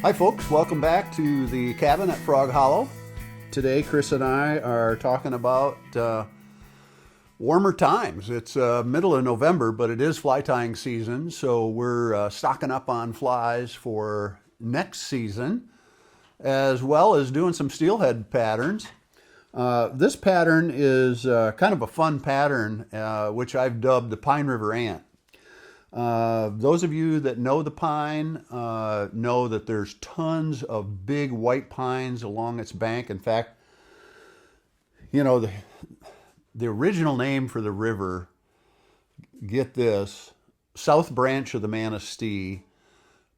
Hi folks, welcome back to the cabin at Frog Hollow. Today Chris and I are talking about warmer times. It's middle of November, but it is fly tying season, so we're stocking up on flies for next season, as well as doing some steelhead patterns. This pattern is kind of a fun pattern, which I've dubbed the Pine River Ant. Those of you that know the pine know that there's tons of big white pines along its bank. In fact, you know, the original name for the river, get this, South Branch of the Manistee,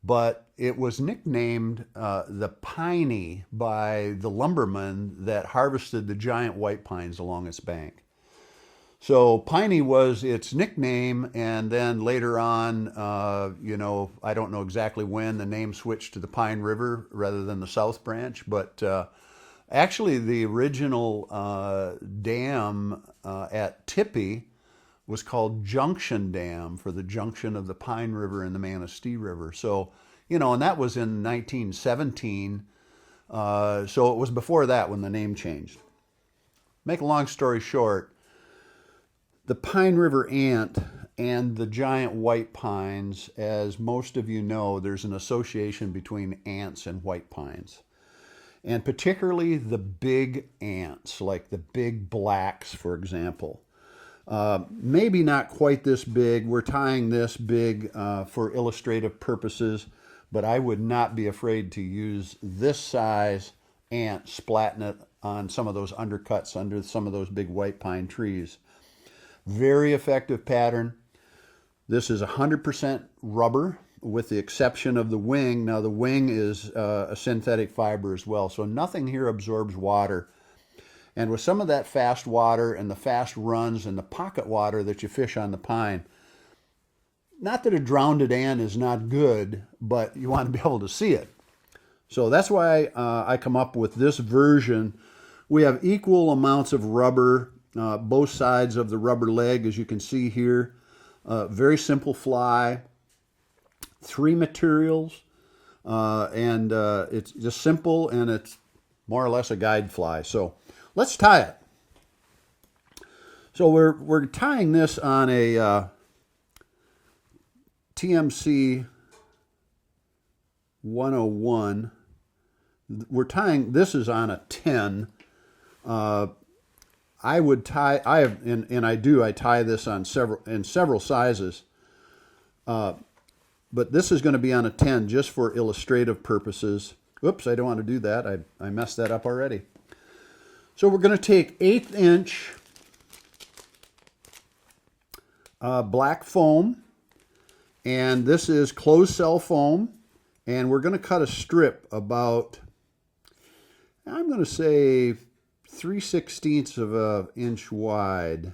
but it was nicknamed the Piney by the lumbermen that harvested the giant white pines along its bank. So Piney was its nickname, and then later on, I don't know exactly when the name switched to the Pine River rather than the South Branch, but actually the original dam at Tippy was called Junction Dam for the junction of the Pine River and the Manistee River. So, and that was in 1917, so it was before that when the name changed. Make a long story short, the Pine River ant and the giant white pines, as most of you know, there's an association between ants and white pines. And particularly the big ants, like the big blacks, for example. Maybe not quite this big. We're tying this big for illustrative purposes, but I would not be afraid to use this size ant, splatting it on some of those undercuts under some of those big white pine trees. Very effective pattern. This is 100% rubber with the exception of the wing. Now the wing is a synthetic fiber as well, so nothing here absorbs water. And with some of that fast water and the fast runs and the pocket water that you fish on the pine, not that a drowned ant is not good, but you want to be able to see it. So that's why I come up with this version. We have equal amounts of rubber, both sides of the rubber leg, as you can see here. Very simple fly, 3 materials, and it's just simple, and it's more or less a guide fly. So let's tie it. So we're tying this on a TMC 101. We're tying, this is on a 10. I would tie, I have, and I do, I tie this on several sizes, but this is going to be on a 10 just for illustrative purposes. Whoops, I don't want to do that. I messed that up already. So we're going to take 1/8 inch black foam, and this is closed cell foam, and we're going to cut a strip about, I'm going to say, 3/16 of an inch wide.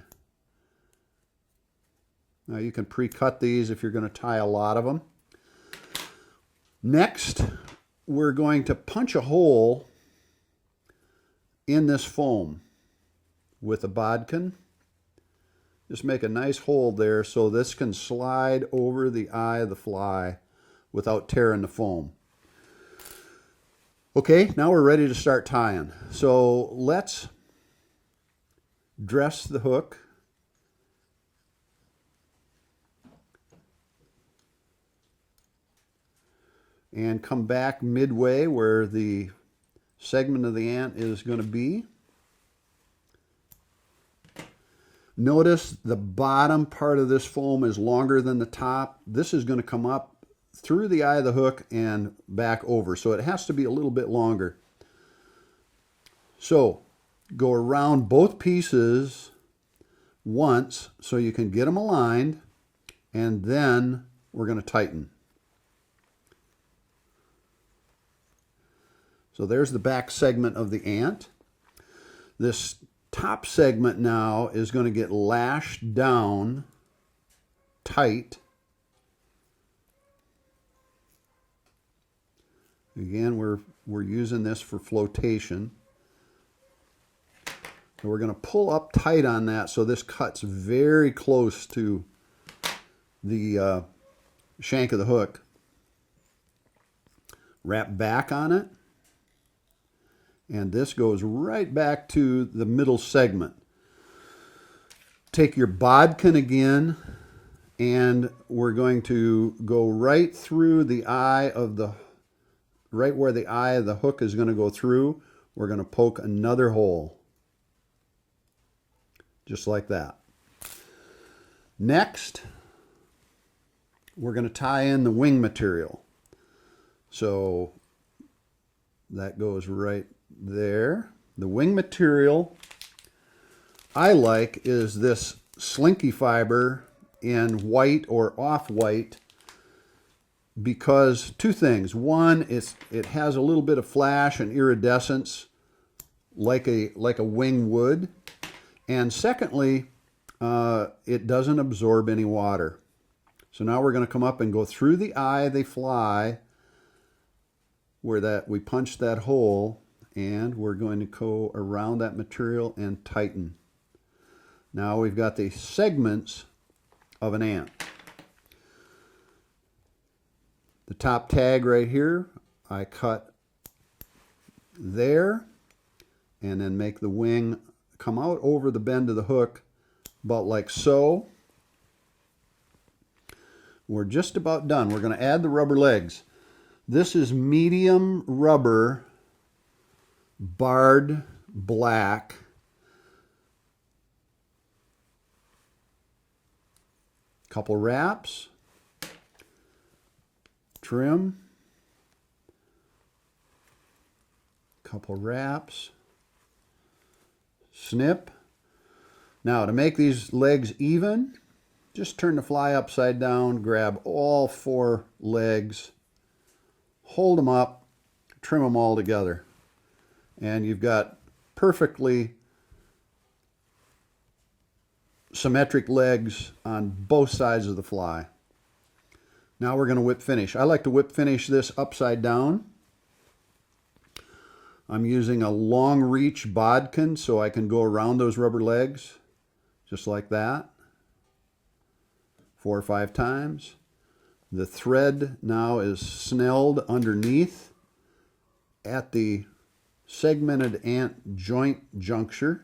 Now you can pre-cut these if you're going to tie a lot of them. Next, we're going to punch a hole in this foam with a bodkin. Just make a nice hole there so this can slide over the eye of the fly without tearing the foam. Okay, now we're ready to start tying. So let's dress the hook. And come back midway where the segment of the ant is going to be. Notice the bottom part of this foam is longer than the top. This is going to come up through the eye of the hook and back over, so it has to be a little bit longer. So go around both pieces once so you can get them aligned, and then we're going to tighten. So there's the back segment of the ant. This top segment now is going to get lashed down tight. Again, we're using this for flotation. So we're going to pull up tight on that so this cuts very close to the shank of the hook. wrap back on it, and this goes right back to the middle segment. Take your bodkin again, and we're going to go right through the eye of the, right where the eye of the hook is going to go through. We're going to poke another hole, just like that. Next, we're going to tie in the wing material. So that goes right there. The wing material I like is this slinky fiber in white or off-white, because two things. One, it has a little bit of flash and iridescence like a wing would. And secondly, it doesn't absorb any water. So now we're going to come up and go through the eye they fly, where that we punch that hole, and we're going to go around that material and tighten. Now we've got the segments of an ant. The top tag right here, I cut there, and then make the wing come out over the bend of the hook, about like so. We're just about done. We're going to add the rubber legs. This is medium rubber, barred black. Couple wraps, trim, couple wraps, snip. Now to make these legs even, just turn the fly upside down, grab all 4 legs, hold them up, trim them all together, and you've got perfectly symmetric legs on both sides of the fly. Now we're going to whip finish. I like to whip finish this upside down. I'm using a long reach bodkin so I can go around those rubber legs, just like that, 4 or 5 times. The thread now is snelled underneath at the segmented ant joint juncture.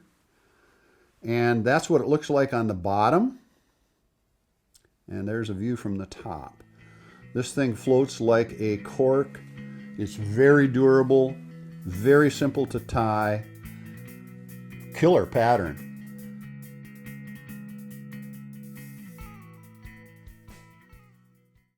And that's what it looks like on the bottom. And there's a view from the top. This thing floats like a cork. It's very durable, very simple to tie. Killer pattern.